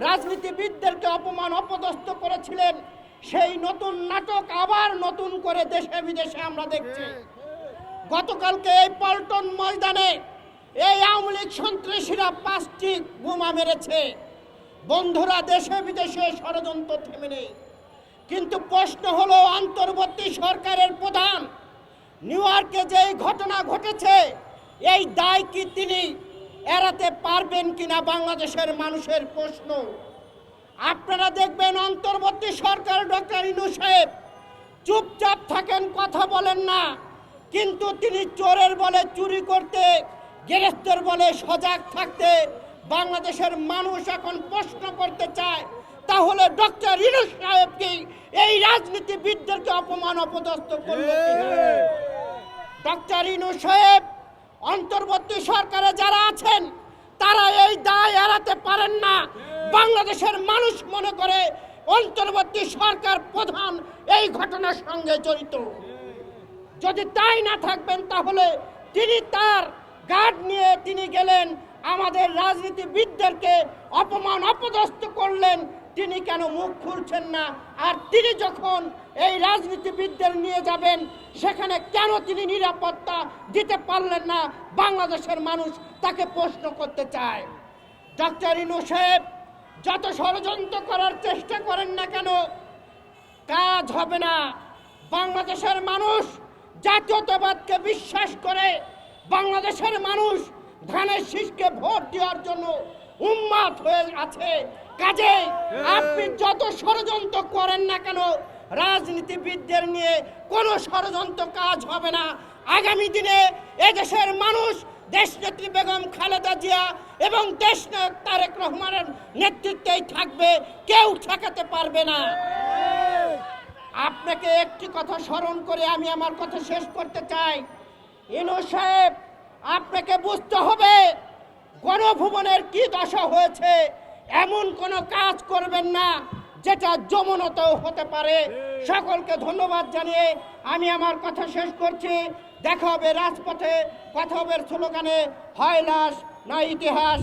রাজনীতিবিদদেরকে অপমান অপদস্থ করেছিলেন, সেই নতুন নাটক আবার নতুন করে দেশে বিদেশে আমরা দেখছি। গতকালকে এই পল্টন ময়দানে এই আওয়ামী লীগ সন্ত্রাসীরা 5টি বোমা মেরেছে। বন্ধুরা, দেশে বিদেশে ষড়যন্ত্র থেমে নেই, কিন্তু প্রশ্ন হলো অন্তর্বর্তী সরকারের প্রধান নিউ ইয়র্কে যেই ঘটনা ঘটেছে, এই দায় কি তিনি এড়াতে পারবেন কিনা বাংলাদেশের মানুষের প্রশ্ন। আপনারা দেখবেন অন্তর্বর্তী সরকার ডক্টর ইউনূস সাহেব চুপচাপ থাকেন, কথা বলেন না, কিন্তু তিনি চোরের বলে চুরি করতে, গ্রেফতার বলে সজাগ থাকতে বাংলাদেশের মানুষ এখন প্রশ্ন করতে চায়, তাহলে ডক্টর ইউনূস সাহেব কি এই রাজনীতিবিদদেরকে অপমান অপদস্থ করবে? ডক্টর ইউনূস সাহেব, অন্তর্বর্তী সরকারে যারা আছেন তারা এই দায় এড়াতে পারেন না। বাংলাদেশের মানুষ মনে করে অন্তর্বর্তী সরকার প্রধান এই ঘটনার সঙ্গে জড়িত। যদি তাই না থাকবেন, তাহলে তিনি তার গার্ড নিয়ে তিনি গেলেন, আমাদের রাজনীতিবিদদেরকে অপমান অপদস্থ করলেন, তিনি কেন মুখ খুলছেন না? আর তিনি যখন এই রাজনীতিবিদদের নিয়ে যাবেন, সেখানে কেন তিনি নিরাপত্তা দিতে পারলেন না? বাংলাদেশের মানুষ তাকে প্রশ্ন করতে চায়। ডক্টর ইউনূস সাহেব, যত ষড়যন্ত্র করার চেষ্টা করেন না কেন, কাজ হবে না। বাংলাদেশের মানুষ জাতীয়তাবাদকে বিশ্বাস করে, বাংলাদেশের মানুষ ধানের শীষকে ভোট দেওয়ার জন্য উন্মাদ হয়ে আছে। কাজে আপনি যত ষড়যন্ত্র করেন না কেন, রাজনীতিবিদদের নিয়ে কোনো ষড়যন্ত্র কাজ হবে না। আগামী দিনে এদেশের মানুষ দেশনেত্রী বেগম খালেদা জিয়া এবং দেশনায়ক তারেক রহমানের নেতৃত্বেই থাকবে, কেউ ঠেকাতে পারবে না। আপনাকে একটি কথা স্মরণ করে আমি আমার কথা শেষ করতে চাই। ইউনূস সাহেব, আপনাকে বুঝতে হবে গণভবনের কি দশা হয়েছে। এমন কোনো কাজ করবেন না যেটা যমনতাও হতে পারে। সকলকে ধন্যবাদ জানিয়ে আমি আমার কথা শেষ করছি। দেখা হবে রাজপথে, কথা হবে স্লোগানে, হয় লাশ না ইতিহাস।